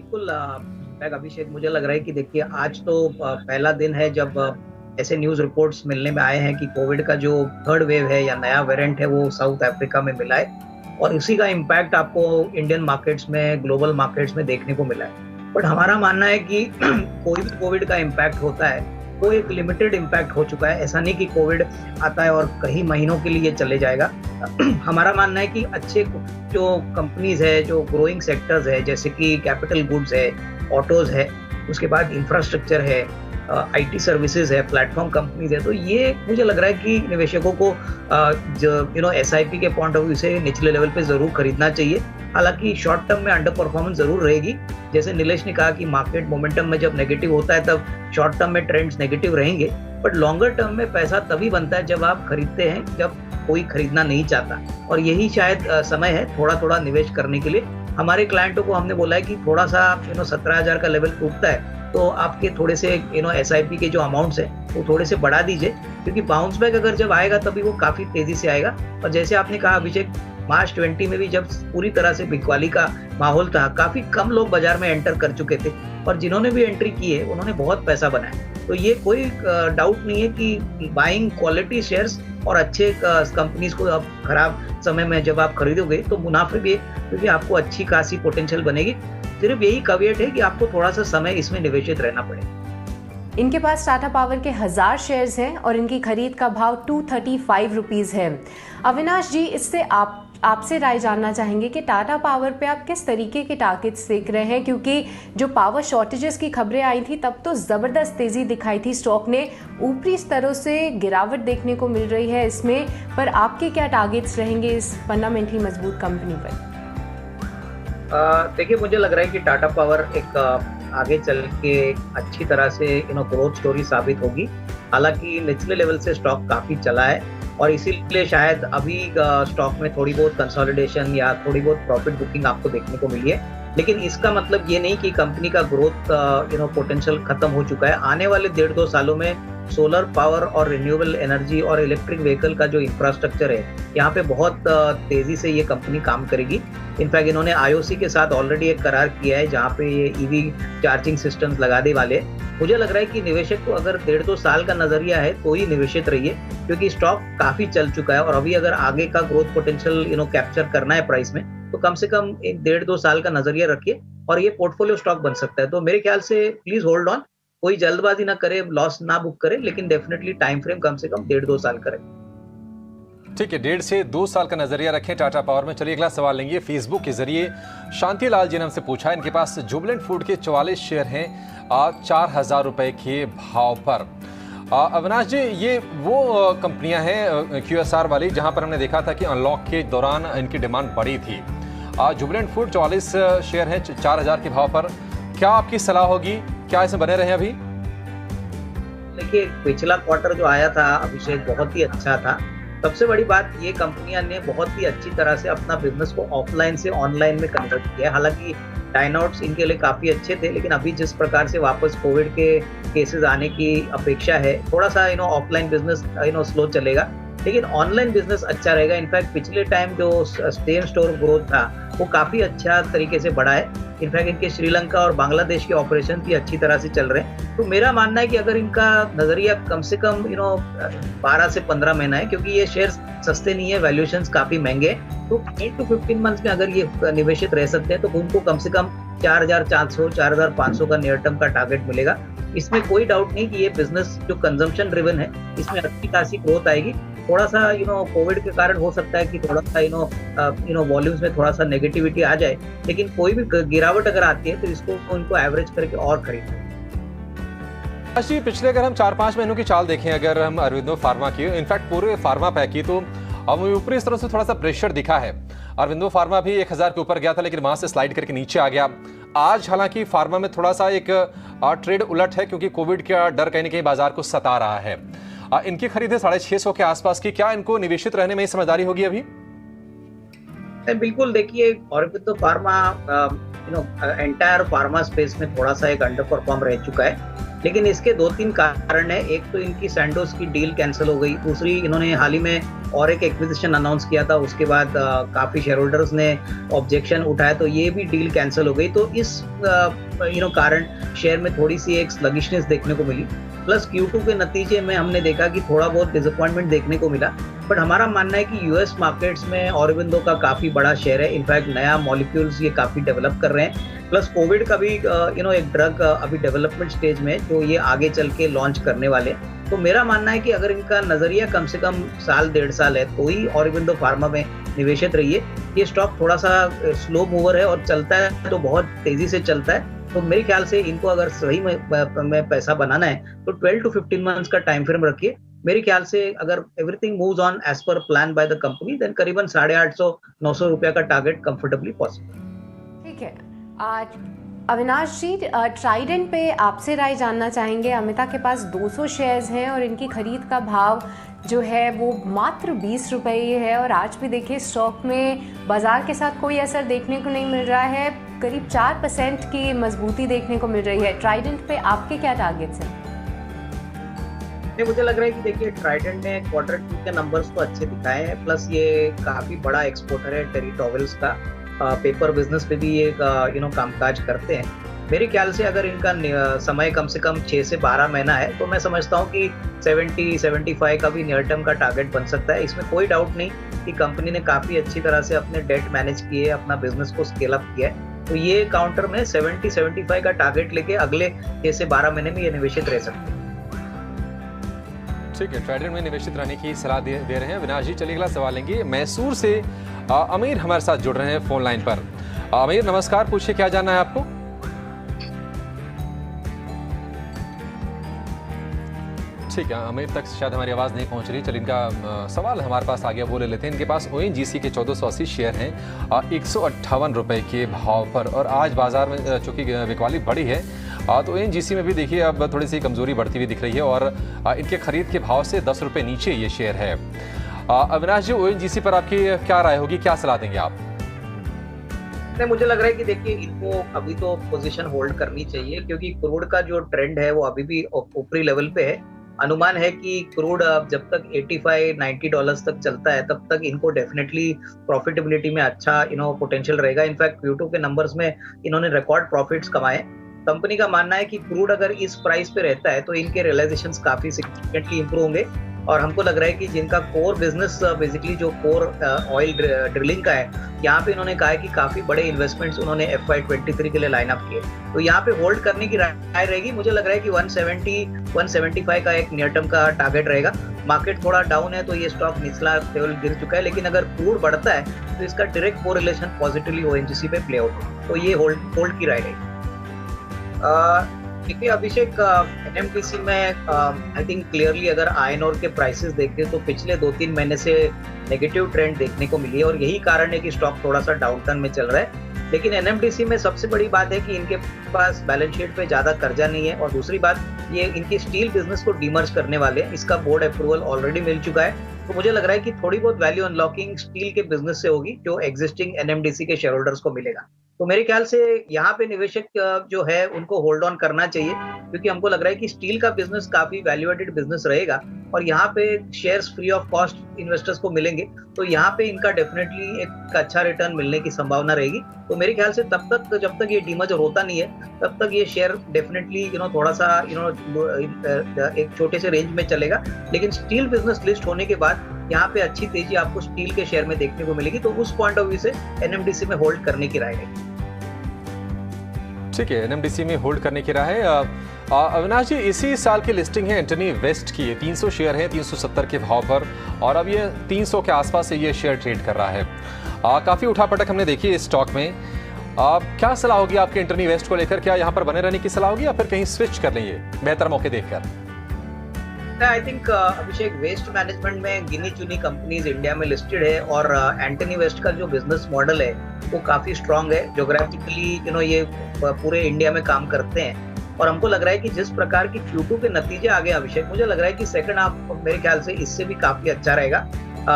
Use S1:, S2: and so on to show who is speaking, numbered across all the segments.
S1: बिल्कुल इनफैक्ट अभिषेक मुझे लग रहा है कि देखिए आज तो पहला दिन है जब ऐसे न्यूज़ रिपोर्ट्स मिलने में आए हैं कि कोविड का जो थर्ड वेव है या नया वेरिएंट है वो साउथ अफ्रीका में मिला है और उसी का इम्पैक्ट आपको इंडियन मार्केट्स में, ग्लोबल मार्केट्स में देखने को मिला है। बट हमारा मानना है कि कोई भी कोविड का इम्पैक्ट होता है वो एक लिमिटेड इम्पैक्ट हो चुका है। ऐसा नहीं कि कोविड आता है और कई महीनों के लिए चले जाएगा। हमारा मानना है कि अच्छे जो कंपनीज है, जो ग्रोइंग सेक्टर्स है, जैसे कि कैपिटल गुड्स है, ऑटोज है, उसके बाद इंफ्रास्ट्रक्चर है, आईटी सर्विसेज है, प्लेटफॉर्म कंपनीज है, तो ये मुझे लग रहा है कि निवेशकों को जो एसआईपी के पॉइंट ऑफ व्यू से निचले लेवल पे जरूर खरीदना चाहिए। हालांकि शॉर्ट टर्म में अंडर परफॉर्मेंस जरूर रहेगी। जैसे नीलेश ने कहा कि मार्केट मोमेंटम में जब नेगेटिव होता है तब शॉर्ट टर्म में ट्रेंड्स नेगेटिव रहेंगे, बट लॉन्गर टर्म में पैसा तभी बनता है जब आप खरीदते हैं जब कोई खरीदना नहीं चाहता, और यही शायद समय है थोड़ा थोड़ा निवेश करने के लिए। हमारे क्लाइंटों को हमने बोला है कि थोड़ा सा 17,000 का लेवल टूटता है तो आपके थोड़े से एसआईपी के जो अमाउंट्स है वो थोड़े से बढ़ा दीजिए, क्योंकि बाउंस बैक अगर जब आएगा तभी वो काफी तेजी से आएगा। और जैसे आपने कहा अभिषेक, मार्च 20 में भी जब पूरी तरह से बिकवाली का माहौल था, काफी कम लोग बाजार में एंटर कर चुके थे और जिन्होंने भी एंट्री की है उन्होंने बहुत पैसा बनाया। तो ये कोई डाउट नहीं है कि बाइंग क्वालिटी शेयर्स और अच्छे कंपनीज को अब खराब समय में जब आप खरीदोगे तो मुनाफे भी, क्योंकि आपको अच्छी खासी पोटेंशियल बनेगी। सिर्फ यही कवियत है कि आपको थोड़ा सा समय इसमें निवेशित रहना पड़ेगा।
S2: इनके पास टाटा पावर के 1000 शेयर्स हैं और इनकी खरीद का भाव 235 रुपीज़ है। अविनाश जी, इससे आपसे राय जानना चाहेंगे कि टाटा पावर पे आप किस तरीके के टारगेट्स देख रहे हैं, क्योंकि जो पावर शॉर्टेजेस की खबरें आई थी तब तो ज़बरदस्त तेज़ी दिखाई थी स्टॉक ने, ऊपरी स्तरों से गिरावट देखने को मिल रही है इसमें, पर आपके क्या टारगेट्स रहेंगे इस फंडामेंटली मजबूत कंपनी पर?
S1: देखिए, मुझे लग रहा है कि टाटा पावर एक आगे चल के अच्छी तरह से ग्रोथ स्टोरी साबित होगी। हालांकि निचले लेवल से स्टॉक काफी चला है और इसीलिए शायद अभी स्टॉक में थोड़ी बहुत कंसोलिडेशन या थोड़ी बहुत प्रॉफिट बुकिंग आपको देखने को मिली है, लेकिन इसका मतलब ये नहीं कि कंपनी का ग्रोथ पोटेंशियल खत्म हो चुका है। आने वाले 1.5-2 सालों में सोलर पावर और रिन्यूएबल एनर्जी और इलेक्ट्रिक व्हीकल का जो इंफ्रास्ट्रक्चर है, यहाँ पे बहुत तेजी से ये कंपनी काम करेगी। इनफैक्ट इन्होंने आईओसी के साथ ऑलरेडी एक करार किया है जहाँ पे ये ईवी चार्जिंग सिस्टम्स लगाने वाले हैं। मुझे लग रहा है कि निवेशक को अगर 1.5-2 साल का नजरिया है तो ही निवेशित रहिए, क्योंकि स्टॉक काफी चल चुका है और अभी अगर आगे का ग्रोथ पोटेंशियल कैप्चर करना है प्राइस में तो कम से कम एक 1.5-2 साल का नजरिया रखिए और ये पोर्टफोलियो स्टॉक बन सकता है। तो मेरे ख्याल से प्लीज होल्ड ऑन, कोई जल्दबाजी ना करे, लॉस ना बुक करे, लेकिन डेफिनेटली टाइम फ्रेम कम से कम 1.5-2 साल करे।
S3: ठीक है, 1.5 से 2 साल का नजरिया रखें टाटा पावर में। चलिए अगला सवाल लेंगे फेसबुक के जरिए। शांति लाल जी ने हमसे पूछा है, इनके पास जुबिलेंट फूड के 44 शेयर हैं 4,000 रुपए के भाव पर। अविनाश जी, ये वो कंपनियां हैं QSR वाली जहां पर हमने देखा था कि अनलॉक के दौरान इनकी डिमांड बढ़ी थी। जुबिलेंट फूड 44 शेयर हैं 4,000 के भाव पर, क्या आपकी सलाह होगी, क्या इसमें बने रहे अभी?
S1: देखिए, पिछला क्वार्टर जो आया था अभिषेक बहुत ही अच्छा था। सबसे बड़ी बात, ये कंपनियां ने बहुत ही अच्छी तरह से अपना बिजनेस को ऑफलाइन से ऑनलाइन में कन्वर्ट किया है। हालांकि टाइन आउट्स इनके लिए काफी अच्छे थे, लेकिन अभी जिस प्रकार से वापस कोविड के केसेस आने की अपेक्षा है, थोड़ा सा ऑफलाइन बिजनेस स्लो चलेगा, लेकिन ऑनलाइन बिजनेस अच्छा रहेगा। इनफैक्ट पिछले टाइम जो सेम स्टोर ग्रोथ था वो काफी अच्छा तरीके से बढ़ा है। इनफैक्ट इनके श्रीलंका और बांग्लादेश के ऑपरेशन भी अच्छी तरह से चल रहे हैं। तो मेरा मानना है कि अगर इनका नजरिया कम से कम 12 से 15 महीना है, क्योंकि ये शेयर्स सस्ते नहीं है, वैल्यूएशंस काफी महंगे हैं, तो 8 to 15 मंथ्स में अगर ये निवेशित रह सकते हैं तो उनको कम से कम 4,400 4,500 का नियर टर्म का टारगेट मिलेगा। इसमें कोई डाउट नहीं कि ये बिजनेस जो कंजम्पशन ड्रिवन है इसमें अच्छी खासी ग्रोथ आएगी। थोड़ा सा कोविड के कारण हो सकता है कि थोड़ा सा वॉल्यूम्स में थोड़ा सा नेगेटिविटी आ जाए, लेकिन कोई भी गिरावट अगर आती है तो इसको इनको एवरेज करके और खरीदें।
S3: जी, पिछले अगर हम 4-5 महीनों की चाल देखें, अगर हम अरविंदो फार्मा की, इनफैक्ट पूरे फार्मा पैक की, तो अब ऊपरी इस तरह से थोड़ा सा प्रेशर दिखा है। अरविंदो फार्मा भी 1,000 के ऊपर गया था, लेकिन वहां से स्लाइड करके नीचे आ गया। आज हालांकि फार्मा में थोड़ा सा एक ट्रेड उलट है, क्योंकि कोविड का डर कहीं ना कहीं बाजार को सता रहा है। इनकी खरीद है 650 के आसपास की, क्या इनको निवेशित रहने में समझदारी होगी अभी?
S1: बिल्कुल, देखिए, Aurobindo pharma entire pharma space में थोड़ा सा एक अंडर परफॉर्म रह चुका है, लेकिन इसके 2-3 कारण है। एक तो इनकी सैंडोज की डील कैंसिल हो गई, दूसरी इन्होंने हाल ही में और एक एक्विजिशन अनाउंस किया था, उसके बाद काफ़ी शेयर होल्डर्स ने ऑब्जेक्शन उठाया, तो ये भी डील कैंसिल हो गई। तो इस कारण शेयर में थोड़ी सी एक स्लगिशनेस देखने को मिली। प्लस Q2 के नतीजे में हमने देखा कि थोड़ा बहुत डिसअपॉइंटमेंट देखने को मिला। बट हमारा मानना है कि यूएस मार्केट्स में ऑरोबिंदो का काफ़ी बड़ा शेयर है। इनफैक्ट नया मॉलिक्यूल्स ये काफ़ी डेवलप कर रहे हैं। प्लस कोविड का भी एक ड्रग अभी डेवलपमेंट स्टेज में है, जो ये आगे चल के लॉन्च करने वाले हैं। तो मेरा मानना है कि अगर इनका नज़रिया कम से कम साल 1.5 साल है, तो ही ऑरोबिंदो फार्मा में निवेशित रहिए। ये स्टॉक थोड़ा सा स्लो मूवर है और चलता है तो बहुत तेज़ी से चलता है। तो मेरे ख्याल से इनको अगर सही में पैसा बनाना है तो 12 to 15 मंथ्स का टाइम फ्रेम रखिए। मेरे ख्याल से अगर everything moves on as per plan by the company, then करीबन 850-900 रुपया का टारगेट कंफर्टेबली पॉसिबल।
S2: ठीक है, आज अविनाश जी ट्राइडेंट पे आपसे राय जानना चाहेंगे। अमिता के पास 200 शेयर्स हैं और इनकी खरीद का भाव जो है वो मात्र 20 रुपये है। और आज भी देखिए स्टॉक में बाजार के साथ कोई असर देखने को नहीं मिल रहा है, करीब 4% की मजबूती देखने को मिल रही है। ट्राइडेंट पे आपके क्या टारगेट्स हैं?
S1: मुझे लग रहा है कि देखिए ट्राइडेंट ने Q2 के नंबर्स तो अच्छे दिखाए हैं, प्लस ये काफ़ी बड़ा एक्सपोर्टर है टेरी टॉवेल्स का। पेपर बिजनेस पे भी ये कामकाज करते हैं। मेरे ख्याल से अगर इनका समय कम से कम 6 से 12 महीना है, तो मैं समझता हूँ कि 70-75 का भी नियर टर्म का टारगेट बन सकता है। इसमें कोई डाउट नहीं कि कंपनी ने काफ़ी अच्छी तरह से अपने डेट मैनेज किए, अपना बिजनेस को स्केल अप किया है। तो ये काउंटर में 70-75 का टारगेट लेके अगले 6 से 12 महीने में ये निवेशित रह सकते हैं।
S3: ठीक है, ट्राइडेंट में निवेशित रहने की सलाह दे रहे हैं अविनाश जी। चलिए अगला सवाल लेंगे। मैसूर से अमीर हमारे साथ जुड़ रहे हैं फोन लाइन पर। अमीर नमस्कार, पूछिए क्या जानना है आपको? ठीक है, अमीर तक शायद हमारी आवाज़ नहीं पहुंच रही। चलिए इनका सवाल हमारे पास आ गया, वो ले लेते हैं। इनके पास ONGC के 1480 शेयर हैं 158 रुपये के भाव पर। और आज बाजार में चूँकि बिकवाली बढ़ी है तो ONGC में भी देखिए अब थोड़ी सी कमजोरी बढ़ती हुई दिख रही है और इनके खरीद के भाव से 10 रुपये नीचे ये शेयर है। अविनाश जी, ONGC पर आपकी क्या राय होगी, क्या सलाह देंगे आप?
S1: नहीं, मुझे लग रहा है कि देखिए इनको अभी तो पोजीशन होल्ड करनी चाहिए, क्योंकि क्रूड का जो ट्रेंड है वो अभी भी ऊपरी लेवल पे है। अनुमान है कि क्रूड जब तक $85-90 तक चलता है, तब तक इनको डेफिनेटली प्रॉफिटेबिलिटी में अच्छा पोटेंशियल रहेगा। इनफैक्ट Q2 के नंबर्स में इन्होंने रिकॉर्ड प्रॉफिट्स कमाए। कंपनी का मानना है कि क्रूड अगर इस प्राइस पे रहता है तो इनके रियलाइजेशंस काफी सिग्निफिकेंटली इंप्रूव होंगे। और हमको लग रहा है कि जिनका कोर बिजनेस बेसिकली जो कोर ऑयल ड्रिलिंग का है, यहाँ पे इन्होंने कहा है कि काफी बड़े इन्वेस्टमेंट्स उन्होंने FY23 के लिए लाइन अप किए। तो यहाँ पे होल्ड करने की राय रहेगी। मुझे लग रहा है कि 170-175 का एक नियर टर्म का टारगेट रहेगा। मार्केट थोड़ा डाउन है तो ये स्टॉक निचला लेवल गिर चुका है, लेकिन अगर क्रूड बढ़ता है तो इसका डायरेक्ट कोरिलेशन पॉजिटिवली ONGC पे प्ले आउट हो, तो ये होल्ड की राय रहेगी। देखिए अभिषेक, NMDC में आई थिंक क्लियरली अगर आयरन ओर के प्राइसेस देखें तो पिछले 2-3 महीने से नेगेटिव ट्रेंड देखने को मिली है और यही कारण है कि स्टॉक थोड़ा सा डाउन टर्न में चल रहा है। लेकिन NMDC में सबसे बड़ी बात है कि इनके पास बैलेंस शीट पे ज्यादा कर्जा नहीं है और दूसरी बात ये इनकी स्टील बिजनेस को डीमर्ज करने वाले हैं। इसका बोर्ड अप्रूवल ऑलरेडी मिल चुका है। तो मुझे लग रहा है कि थोड़ी बहुत वैल्यू अनलॉकिंग स्टील के बिजनेस से होगी, जो एग्जिस्टिंग NMDC के शेयर होल्डर्स को मिलेगा। तो मेरे ख्याल से यहाँ पे निवेशक जो है उनको होल्ड ऑन करना चाहिए, क्योंकि हमको लग रहा है कि स्टील का बिजनेस काफी वैल्यू एडेड बिजनेस रहेगा और यहाँ पे shares free of cost investors को मिलेंगे। तो यहाँ पे इनका डेफिनेटली एक अच्छा रिटर्न मिलने की संभावना रहेगी। तो मेरे ख्याल से तब तक जब तक ये डीमर्जर होता नहीं है, तब तक ये शेयर डेफिनेटली थोड़ा सा एक छोटे से रेंज में चलेगा। लेकिन स्टील बिजनेस लिस्ट होने के बाद यहाँ पे अच्छी तेजी आपको स्टील के शेयर में देखने को मिलेगी। तो उस पॉइंट ऑफ व्यू से NMDC में होल्ड करने की राय है।
S3: ठीक है, NMDC में होल्ड करने की राय है। अविनाश जी, इसी साल की लिस्टिंग है एंटनी वेस्ट की। 300 शेयर है 370 के भाव पर और अब ये 300 के आसपास से ये शेयर ट्रेड कर रहा है। काफ़ी उठापटक हमने देखी इस स्टॉक में। क्या सलाह होगी आपके एंटनी वेस्ट को लेकर? क्या यहाँ पर बने रहने की सलाह होगी या फिर कहीं स्विच कर लेंगे बेहतर मौके देखकर?
S1: I think Abhishek, waste management में गिनी चुनी कंपनीज इंडिया में लिस्टेड है और एंटनी वेस्ट का जो बिजनेस मॉडल है वो काफी स्ट्रांग है। ज्योग्राफिकली ये पूरे इंडिया में काम करते हैं और हमको लग रहा है कि जिस प्रकार की Q2 के नतीजे आ गए अभिषेक, मुझे लग रहा है कि सेकंड हाफ मेरे ख्याल से इससे भी काफी अच्छा रहेगा।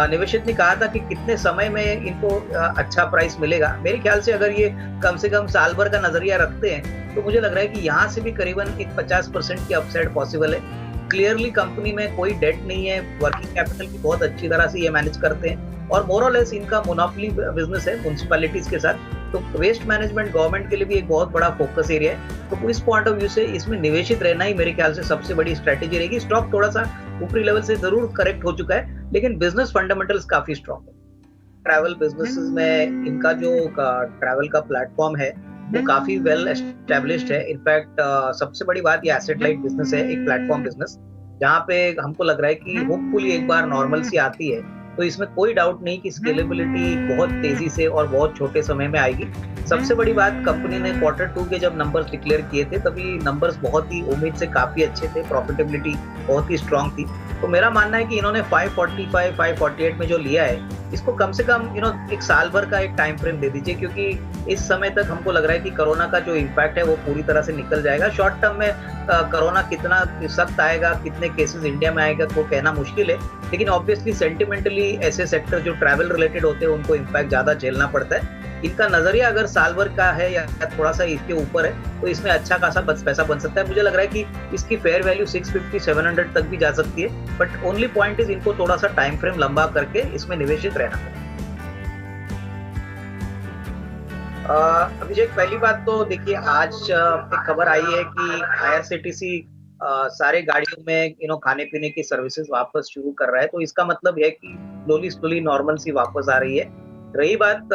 S1: निवेशक ने कहा था कि कितने समय में इनको अच्छा प्राइस मिलेगा। मेरे ख्याल से अगर ये कम से कम साल भर का नजरिया रखते हैं तो मुझे लग रहा है कि यहाँ से भी करीबन एक 50% की अपसाइड पॉसिबल है। क्लियरली कंपनी में कोई डेट नहीं है, वर्किंग कैपिटल की बहुत अच्छी तरह से ये मैनेज करते हैं और मोर और लेस इनका मोनोपोली बिजनेस है म्युनिसिपैलिटीज के साथ। तो वेस्ट मैनेजमेंट गवर्नमेंट के लिए भी एक बहुत बड़ा फोकस एरिया है। तो इस पॉइंट ऑफ व्यू से इसमें निवेशित रहना ही मेरे ख्याल से सबसे बड़ी स्ट्रेटेजी रहेगी। स्टॉक थोड़ा सा ऊपरी लेवल से जरूर करेक्ट हो चुका है, लेकिन बिजनेस फंडामेंटल्स काफी स्ट्रॉन्ग है। ट्रैवल बिजनेसेस में इनका जो ट्रैवल का प्लेटफॉर्म है वो काफी वेल एस्टेब्लिश्ड है। इनफैक्ट सबसे बड़ी बात ये एसेट लाइट बिजनेस है, एक प्लेटफॉर्म बिजनेस, जहाँ पे हमको लग रहा है कि होपफुली एक बार नॉर्मल सी आती है तो इसमें कोई डाउट नहीं कि स्केलेबिलिटी बहुत तेजी से और बहुत छोटे समय में आएगी। सबसे बड़ी बात, कंपनी ने Q2 के जब नंबर्स डिक्लेयर किए थे तभी नंबर्स बहुत ही उम्मीद से काफी अच्छे थे, प्रॉफिटेबिलिटी बहुत ही स्ट्रांग थी। तो मेरा मानना है कि इन्होंने 545, 548 में जो लिया है इसको कम से कम एक साल भर का एक टाइम फ्रेम दे दीजिए, क्योंकि इस समय तक हमको लग रहा है कि कोरोना का जो इम्पैक्ट है वो पूरी तरह से निकल जाएगा। शॉर्ट टर्म में कोरोना कितना सख्त आएगा, कितने केसेस इंडिया में आएगा वो कहना मुश्किल है, लेकिन ऑब्वियसली सेंटिमेंटली ऐसे सेक्टर जो ट्रैवल रिलेटेड होते हैं उनको इम्पैक्ट ज्यादा झेलना पड़ता है। इनका नजरिया अगर साल भर का है या थोड़ा सा इसके ऊपर है तो इसमें अच्छा खासा पैसा बन सकता है। मुझे लग रहा है कि इसकी फेयर वैल्यू 650, 700 तक भी जा सकती है, बट ओनली पॉइंट इज इनको थोड़ा सा टाइम फ्रेम लंबा करके इसमें निवेशित रहना है। अभिषेक, पहली बात तो देखिए, आज एक खबर आई है कि IRCTC सारे गाड़ियों में खाने पीने की सर्विसेज वापस शुरू कर रहा है। तो इसका मतलब है कि स्लोली नॉर्मल सी वापस आ रही है। रही बात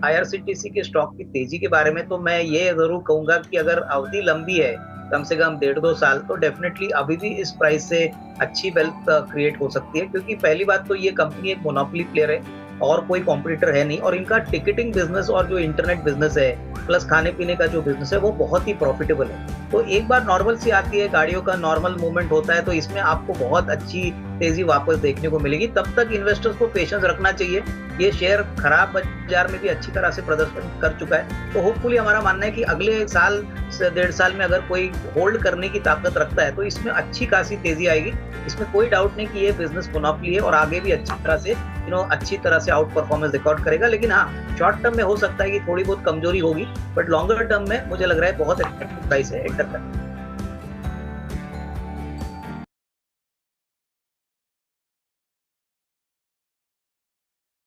S1: IRCTC के स्टॉक की तेजी के बारे में, तो मैं ये जरूर कहूंगा कि अगर अवधि लंबी है, कम से कम 1.5-2 साल, तो डेफिनेटली अभी भी इस प्राइस से अच्छी वेल्थ क्रिएट हो सकती है। क्योंकि पहली बात तो ये कंपनी एक मोनोपोली प्लेयर है और कोई कॉम्पिटिटर है नहीं, और इनका टिकटिंग बिजनेस और जो इंटरनेट बिजनेस है प्लस खाने पीने का जो बिजनेस है वो बहुत ही प्रॉफिटेबल है। तो एक बार नॉर्मल सी आती है, गाड़ियों का नॉर्मल मूवमेंट होता है, तो इसमें आपको बहुत अच्छी तेजी वापस देखने को मिलेगी। तब तक इन्वेस्टर्स को पेशेंस रखना चाहिए। ये शेयर खराब बाजार में भी अच्छी तरह से प्रदर्शन कर चुका है, तो होपफुली हमारा मानना है कि अगले साल से 1.5 साल में अगर कोई होल्ड करने की ताकत रखता है तो इसमें अच्छी खासी तेजी आएगी। इसमें कोई डाउट नहीं कि ये बिजनेस मुनाफी है और आगे भी अच्छी तरह से आउट परफॉर्मेंस रिकॉर्ड करेगा। लेकिन हाँ, शॉर्ट टर्म में हो सकता है कि थोड़ी बहुत कमजोरी होगी, बट लॉन्गर टर्म में मुझे लग रहा है बहुत अट्रैक्टिव प्राइस है एंटर करना।